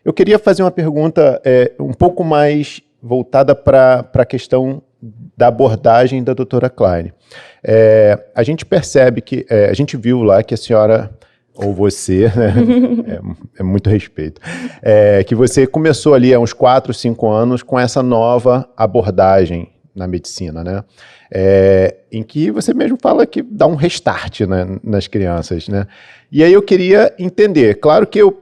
Eu queria fazer uma pergunta um pouco mais voltada para a questão da abordagem da doutora Klein. A gente percebe que, a gente viu lá que a senhora, ou você, né, é muito respeito, que você começou ali há uns 4, 5 anos com essa nova abordagem na medicina, né? Em que você mesmo fala que dá um restart, né, nas crianças, né? E aí eu queria entender, claro que eu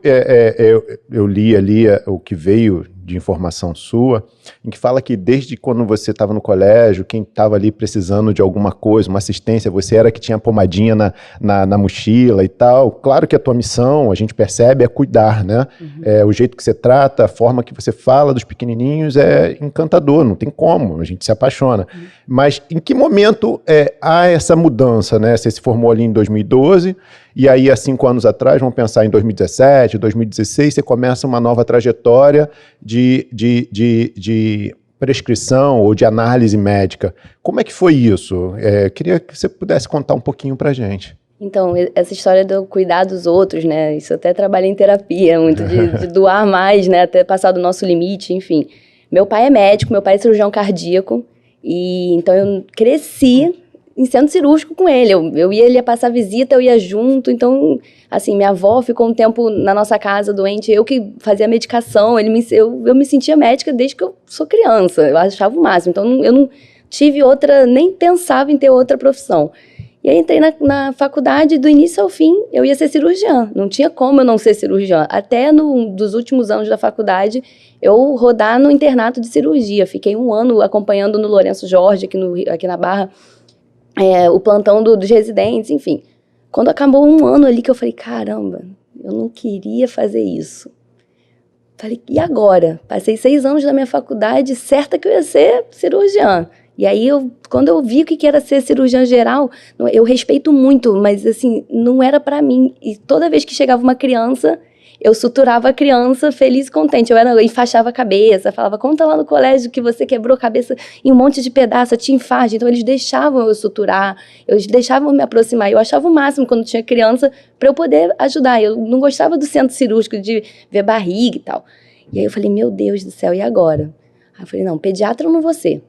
li ali o que veio de informação sua, em que fala que desde quando você estava no colégio, quem estava ali precisando de alguma coisa, uma assistência, você era que tinha pomadinha na mochila e tal. Claro que a tua missão, a gente percebe, é cuidar, né? O jeito que você trata, a forma que você fala dos pequenininhos é encantador, não tem como, a gente se apaixona. Mas em que momento há essa mudança, né? Você se formou ali em 2012, e aí há 5 anos atrás, vamos pensar em 2017, 2016, você começa uma nova trajetória de prescrição ou de análise médica. Como é que foi isso? Queria que você pudesse contar um pouquinho pra gente. Então, essa história do cuidar dos outros, né? Isso eu até trabalho em terapia, muito de doar mais, né? Até passar do nosso limite, enfim. Meu pai é médico, meu pai é cirurgião cardíaco, e então eu cresci em centro cirúrgico com ele. Ele ia passar visita, eu ia junto. Então, assim, minha avó ficou um tempo na nossa casa doente, eu que fazia a medicação. Eu me sentia médica desde que eu sou criança, eu achava o máximo. Então, eu não tive outra, nem pensava em ter outra profissão. E aí entrei na faculdade, do início ao fim, eu ia ser cirurgiã. Não tinha como eu não ser cirurgiã. Até dos últimos anos da faculdade, eu rodar no internato de cirurgia. Fiquei 1 ano acompanhando no Lourenço Jorge, aqui na Barra, o plantão dos residentes, enfim. Quando acabou 1 ano ali que eu falei, caramba, eu não queria fazer isso. Falei, e agora? Passei 6 anos na minha faculdade, certa que eu ia ser cirurgiã. E aí, quando eu vi o que era ser cirurgiã geral, eu respeito muito, mas assim, não era pra mim. E toda vez que chegava uma criança, eu suturava a criança feliz e contente. Eu enfaixava a cabeça, falava, conta lá no colégio que você quebrou a cabeça em um monte de pedaço, tinha infarto. Então, eles deixavam eu suturar, eles deixavam eu me aproximar. Eu achava o máximo quando tinha criança para eu poder ajudar. Eu não gostava do centro cirúrgico, de ver barriga e tal. E aí eu falei, meu Deus do céu, e agora? Aí eu falei, não, pediatra eu não vou ser.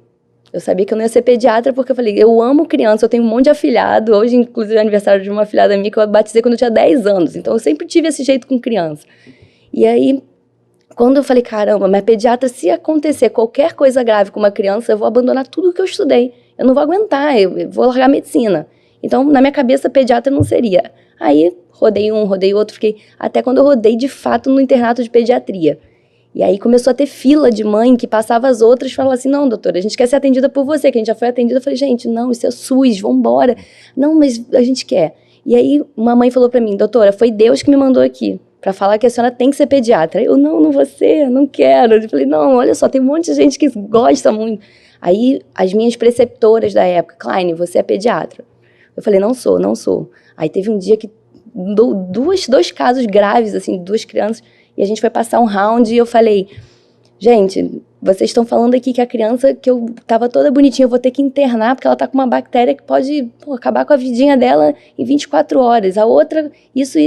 Eu sabia que eu não ia ser pediatra porque eu falei, eu amo criança, eu tenho um monte de afilhado. Hoje, inclusive, é aniversário de uma afilhada minha que eu batizei quando eu tinha 10 anos. Então, eu sempre tive esse jeito com criança. E aí, quando eu falei, caramba, mas pediatra, se acontecer qualquer coisa grave com uma criança, eu vou abandonar tudo que eu estudei. Eu não vou aguentar, eu vou largar a medicina. Então, na minha cabeça, pediatra não seria. Aí, rodei um, rodei outro, fiquei até quando eu rodei, de fato, no internato de pediatria. E aí começou a ter fila de mãe que passava as outras e falava assim, não, doutora, a gente quer ser atendida por você, que a gente já foi atendida. Eu falei, gente, não, isso é SUS, vambora. Não, mas a gente quer. E aí uma mãe falou pra mim, doutora, foi Deus que me mandou aqui pra falar que a senhora tem que ser pediatra. Eu, não vou ser, não quero. Eu falei, não, olha só, tem um monte de gente que gosta muito. Aí as minhas preceptoras da época, Klein, você é pediatra? Eu falei, não sou. Aí teve um dia que, dois casos graves, assim, 2 crianças, e a gente foi passar um round e eu falei, gente, vocês estão falando aqui que a criança, que eu tava toda bonitinha, eu vou ter que internar porque ela tá com uma bactéria que pode acabar com a vidinha dela em 24 horas. A outra, isso.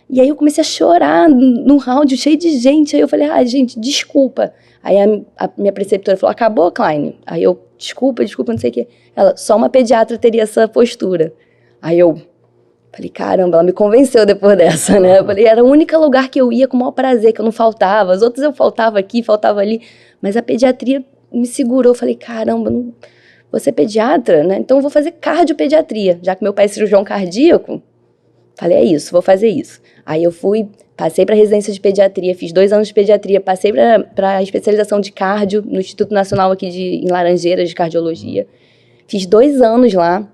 E aí eu comecei a chorar no round, cheio de gente. Aí eu falei, gente, desculpa. Aí a minha preceptora falou, acabou, Klein? Aí eu, desculpa, não sei o quê. Ela, só uma pediatra teria essa postura. Aí eu falei, caramba, ela me convenceu depois dessa, né? Eu falei, era o único lugar que eu ia com o maior prazer, que eu não faltava. As outras eu faltava aqui, faltava ali. Mas a pediatria me segurou. Eu falei, caramba, vou ser pediatra, né? Então eu vou fazer cardiopediatria. Já que meu pai é cirurgião cardíaco, falei, é isso, vou fazer isso. Aí eu passei para residência de pediatria, fiz 2 anos de pediatria, passei para a especialização de cardio no Instituto Nacional aqui em Laranjeiras, de cardiologia. Fiz 2 anos lá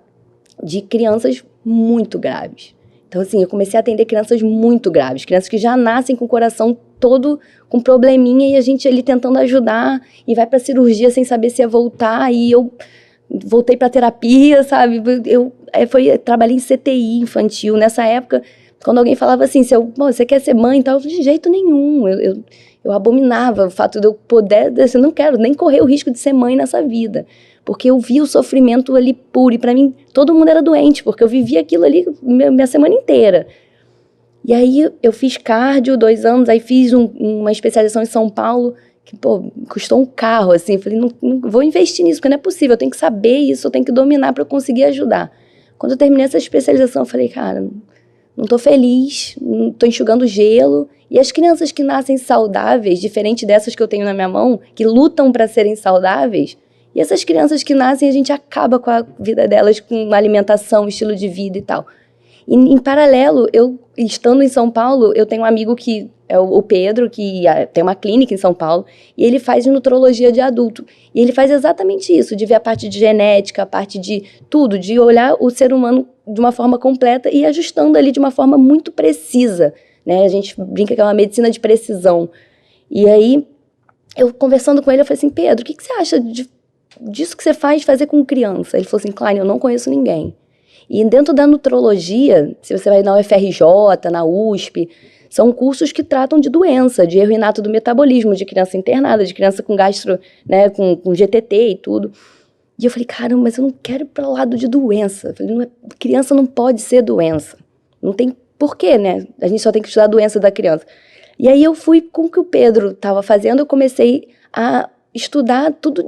de crianças muito graves. Então, assim, eu comecei a atender crianças muito graves, crianças que já nascem com o coração todo com probleminha e a gente ali tentando ajudar e vai pra cirurgia sem saber se ia voltar, e eu voltei pra terapia, sabe? Eu trabalhei em CTI infantil. Nessa época, quando alguém falava assim, você quer ser mãe e tal, de jeito nenhum. Eu abominava o fato de eu poder, assim, eu não quero nem correr o risco de ser mãe nessa vida. Porque eu vi o sofrimento ali puro, e pra mim todo mundo era doente, porque eu vivia aquilo ali minha semana inteira. E aí eu fiz cardio 2 anos, aí fiz uma especialização em São Paulo, que, pô, custou um carro, assim. Falei, não vou investir nisso, porque não é possível, eu tenho que saber isso, eu tenho que dominar para eu conseguir ajudar. Quando eu terminei essa especialização, eu falei, cara, não tô feliz, não tô enxugando gelo. E as crianças que nascem saudáveis, diferente dessas que eu tenho na minha mão, que lutam para serem saudáveis, e essas crianças que nascem, a gente acaba com a vida delas, com uma alimentação, estilo de vida e tal. E, em paralelo, eu, estando em São Paulo, eu tenho um amigo que é o Pedro, que tem uma clínica em São Paulo, e ele faz nutrologia de adulto. E ele faz exatamente isso, de ver a parte de genética, a parte de tudo, de olhar o ser humano de uma forma completa e ajustando ali de uma forma muito precisa, né? A gente brinca que é uma medicina de precisão. E aí, eu conversando com ele, eu falei assim, Pedro, o que você acha disso que você faz fazer com criança? Ele falou assim, Klein, eu não conheço ninguém. E dentro da nutrologia, se você vai na UFRJ, na USP, são cursos que tratam de doença, de erro inato do metabolismo, de criança internada, de criança com gastro, né, com GTT e tudo. E eu falei, caramba, mas eu não quero ir para o lado de doença. Eu falei, criança não pode ser doença. Não tem porquê, né? A gente só tem que estudar a doença da criança. E aí eu fui com o que o Pedro estava fazendo, eu comecei a estudar tudo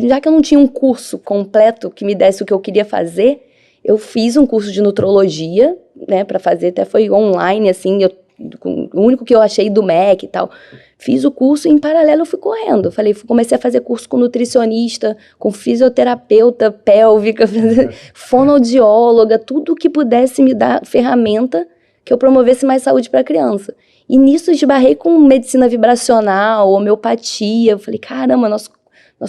já que eu não tinha um curso completo que me desse o que eu queria fazer, eu fiz um curso de nutrologia, né, para fazer, até foi online, assim, o único que eu achei do MEC e tal. Fiz o curso e em paralelo eu fui correndo. Comecei a fazer curso com nutricionista, com fisioterapeuta pélvica, fonoaudióloga, tudo que pudesse me dar ferramenta que eu promovesse mais saúde para a criança. E nisso esbarrei com medicina vibracional, homeopatia. Eu falei, caramba, nosso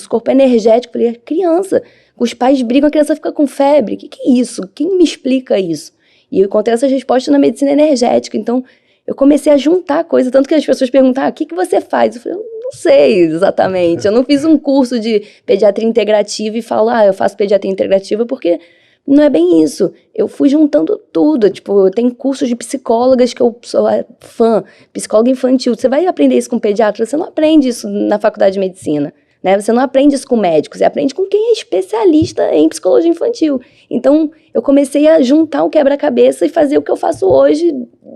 corpo é energético. Eu falei, criança, os pais brigam, a criança fica com febre. O que é isso? Quem me explica isso? E eu encontrei essas respostas na medicina energética. Então, eu comecei a juntar coisas, tanto que as pessoas perguntavam, o que você faz? Eu falei, eu não sei exatamente. Eu não fiz um curso de pediatria integrativa e falo, eu faço pediatria integrativa porque não é bem isso. Eu fui juntando tudo. Tipo, eu tenho cursos de psicólogas que eu sou fã, psicóloga infantil. Você vai aprender isso com pediatra? Você não aprende isso na faculdade de medicina. Né? Você não aprende isso com médicos, você aprende com quem é especialista em psicologia infantil. Então, eu comecei a juntar o quebra-cabeça e fazer o que eu faço hoje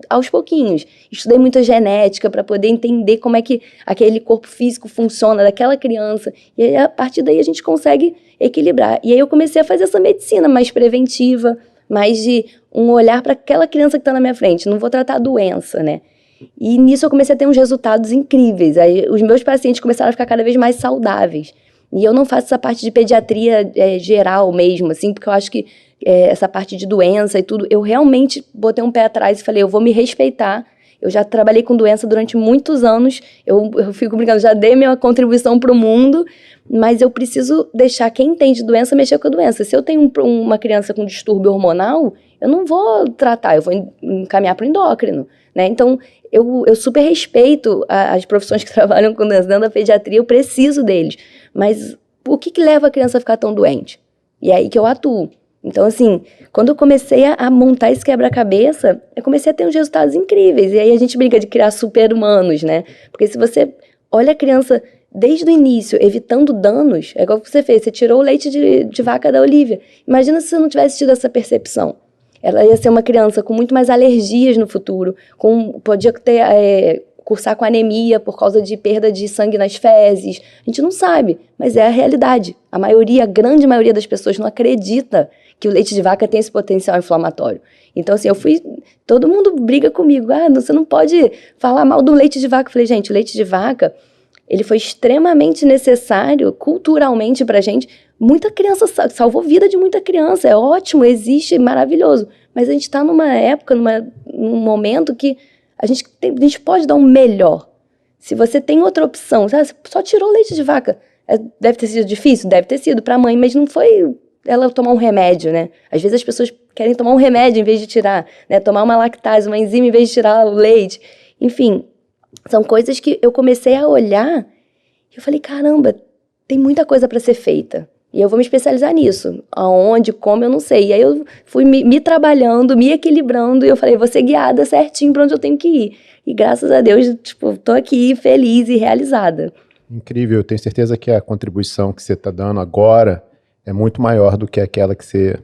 aos pouquinhos. Estudei muita genética para poder entender como é que aquele corpo físico funciona daquela criança. E aí, a partir daí, a gente consegue equilibrar. E aí, eu comecei a fazer essa medicina mais preventiva, mais de um olhar para aquela criança que está na minha frente. Não vou tratar a doença, né? E nisso eu comecei a ter uns resultados incríveis. Aí os meus pacientes começaram a ficar cada vez mais saudáveis. E eu não faço essa parte de pediatria geral mesmo, assim, porque eu acho que essa parte de doença e tudo, eu realmente botei um pé atrás e falei, eu vou me respeitar. Eu já trabalhei com doença durante muitos anos, eu fico brincando, já dei minha contribuição para o mundo, mas eu preciso deixar quem entende doença mexer com a doença. Se eu tenho uma criança com distúrbio hormonal, eu não vou tratar, eu vou encaminhar para o endócrino, né? Então, eu super respeito as profissões que trabalham com doença dentro da pediatria, eu preciso deles. Mas o que leva a criança a ficar tão doente? E é aí que eu atuo. Então, assim, quando eu comecei a montar esse quebra-cabeça, eu comecei a ter uns resultados incríveis. E aí a gente brinca de criar super-humanos, né? Porque se você olha a criança desde o início, evitando danos, é igual o que você fez, você tirou o leite de vaca da Olivia. Imagina se você não tivesse tido essa percepção. Ela ia ser uma criança com muito mais alergias no futuro, podia cursar com anemia por causa de perda de sangue nas fezes. A gente não sabe, mas é a realidade. A grande maioria das pessoas não acredita que o leite de vaca tem esse potencial inflamatório. Então, assim, todo mundo briga comigo. Você não pode falar mal do leite de vaca. Eu falei, gente, o leite de vaca, ele foi extremamente necessário culturalmente pra gente. Muita criança, salvou vida de muita criança, é ótimo, existe, maravilhoso. Mas a gente está numa época, num momento que a gente pode dar um melhor. Se você tem outra opção, você só tirou leite de vaca. Deve ter sido difícil? Deve ter sido para a mãe, mas não foi ela tomar um remédio, né? Às vezes as pessoas querem tomar um remédio em vez de tirar, né? Tomar uma lactase, uma enzima em vez de tirar o leite. Enfim, são coisas que eu comecei a olhar e eu falei, caramba, tem muita coisa para ser feita. E eu vou me especializar nisso. Aonde, como, eu não sei. E aí eu fui me trabalhando, me equilibrando, e eu falei, vou ser guiada certinho para onde eu tenho que ir. E graças a Deus, tô aqui feliz e realizada. Incrível, eu tenho certeza que a contribuição que você está dando agora é muito maior do que aquela que você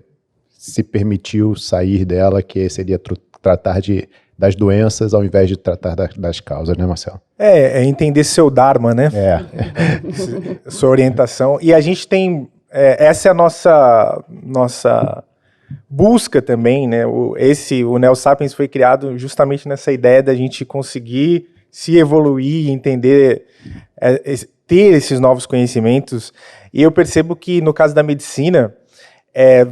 se permitiu sair dela, que seria tratar de das doenças ao invés de tratar das causas, né, Marcelo? É entender seu dharma, né? Sua orientação. E a gente tem... essa é a nossa busca também, né? O Neo Sapiens foi criado justamente nessa ideia da gente conseguir se evoluir, entender, ter esses novos conhecimentos. E eu percebo que no caso da medicina,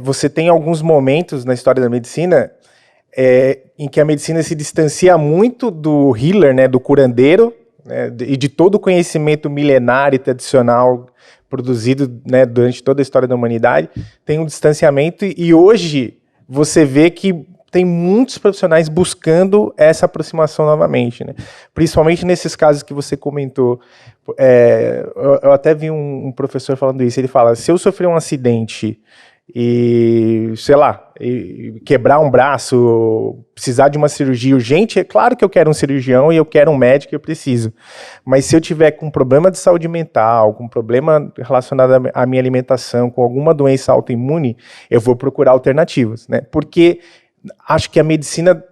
você tem alguns momentos na história da medicina em que a medicina se distancia muito do healer, né, do curandeiro, né, e de todo o conhecimento milenário e tradicional produzido, né, durante toda a história da humanidade, tem um distanciamento, e hoje você vê que tem muitos profissionais buscando essa aproximação novamente, né? Principalmente nesses casos que você comentou. Eu até vi um professor falando isso, ele fala, se eu sofrer um acidente e, sei lá, quebrar um braço, precisar de uma cirurgia urgente, é claro que eu quero um cirurgião e eu quero um médico, eu preciso. Mas se eu tiver com problema de saúde mental, com problema relacionado à minha alimentação, com alguma doença autoimune, eu vou procurar alternativas, né? Porque acho que a medicina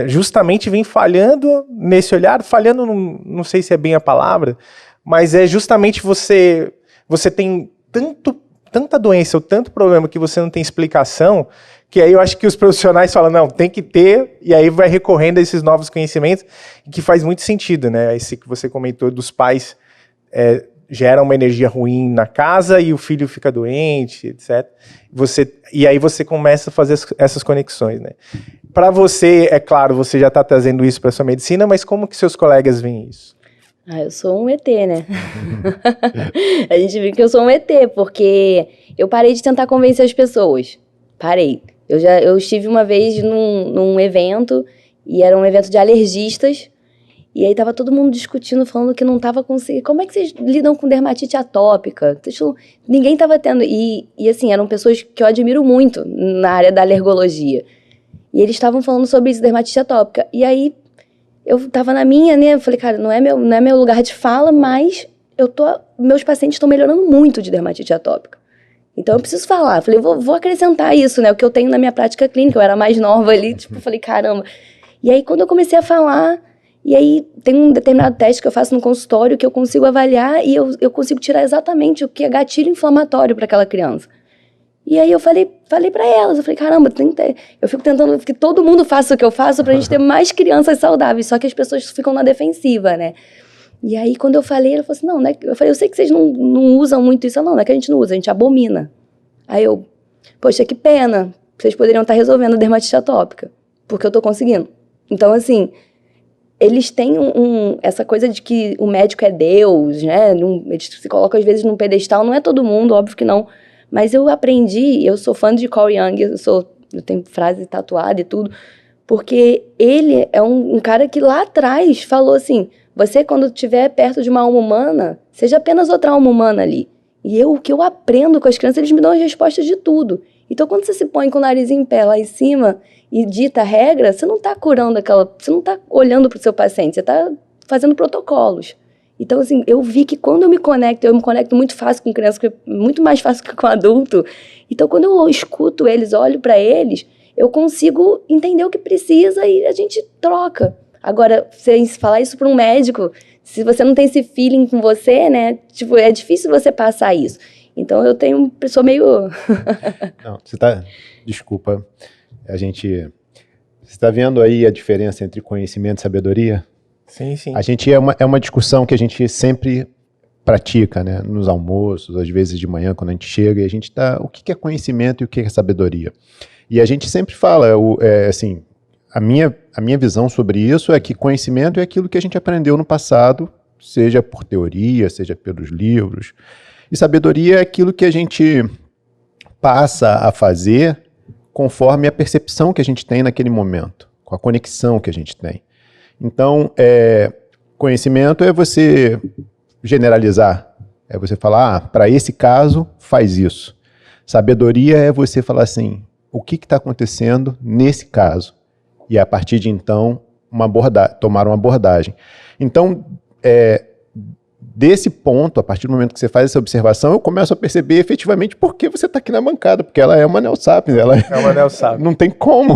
justamente vem falhando nesse olhar, falhando, não sei se é bem a palavra, mas é justamente você tem tanta doença ou tanto problema que você não tem explicação, que aí eu acho que os profissionais falam, não, tem que ter, e aí vai recorrendo a esses novos conhecimentos, que faz muito sentido, né? Esse que você comentou dos pais gera uma energia ruim na casa e o filho fica doente, etc. E aí você começa a fazer essas conexões, né? Para você, é claro, você já está trazendo isso para a sua medicina, mas como que seus colegas veem isso? Eu sou um ET, né? A gente viu que eu sou um ET, porque eu parei de tentar convencer as pessoas. Parei. Eu estive uma vez num evento, e era um evento de alergistas, e aí tava todo mundo discutindo, falando que não tava conseguindo. Como é que vocês lidam com dermatite atópica? Ninguém tava tendo. E assim, eram pessoas que eu admiro muito na área da alergologia. E eles estavam falando sobre isso, dermatite atópica. E aí, eu tava na minha, né? Eu falei, cara, não é meu lugar de fala, mas meus pacientes estão melhorando muito de dermatite atópica. Então eu preciso falar. Eu falei, vou acrescentar isso, né? O que eu tenho na minha prática clínica. Eu era mais nova ali, falei, caramba. E aí, quando eu comecei a falar, e aí tem um determinado teste que eu faço no consultório que eu consigo avaliar e eu consigo tirar exatamente o que é gatilho inflamatório para aquela criança. E aí eu falei para elas, eu falei, caramba, eu fico tentando que todo mundo faça o que eu faço pra gente ter mais crianças saudáveis, só que as pessoas ficam na defensiva, né? E aí quando eu falei, ela falou assim, não, né? Eu falei, eu sei que vocês não usam muito isso. Não é que a gente não usa, a gente abomina. Aí eu, poxa, que pena, vocês poderiam estar resolvendo a dermatite atópica, porque eu tô conseguindo. Então, assim, eles têm essa coisa de que o médico é Deus, né? Eles se colocam às vezes num pedestal, não é todo mundo, óbvio que não. Mas eu aprendi, eu sou fã de Carl Jung, eu tenho frase tatuada e tudo, porque ele é um cara que lá atrás falou assim, você quando estiver perto de uma alma humana, seja apenas outra alma humana ali. E o que eu aprendo com as crianças, eles me dão as respostas de tudo. Então quando você se põe com o nariz em pé lá em cima e dita a regra, você não está curando você não está olhando para o seu paciente, você está fazendo protocolos. Então, assim, eu vi que quando eu me conecto muito fácil com criança, muito mais fácil que com adulto. Então, quando eu escuto eles, olho para eles, eu consigo entender o que precisa e a gente troca. Agora, se falar isso para um médico, se você não tem esse feeling com você, né? Tipo, é difícil você passar isso. Então, sou meio... Não, desculpa, você está vendo aí a diferença entre conhecimento e sabedoria? Sim, sim. A gente é uma discussão que a gente sempre pratica, né? Nos almoços, às vezes de manhã, quando a gente chega, e a gente o que é conhecimento e o que é sabedoria? E a gente sempre fala, assim, a minha visão sobre isso é que conhecimento é aquilo que a gente aprendeu no passado, seja por teoria, seja pelos livros, e sabedoria é aquilo que a gente passa a fazer conforme a percepção que a gente tem naquele momento, com a conexão que a gente tem. Então, conhecimento é você generalizar, é você falar, para esse caso, faz isso. Sabedoria é você falar assim, o que está acontecendo nesse caso? E a partir de então, tomar uma abordagem. Então, desse ponto, a partir do momento que você faz essa observação, eu começo a perceber efetivamente por que você está aqui na bancada, porque ela é uma Neo Sapiens, é uma Neo Sapiens. Não tem como.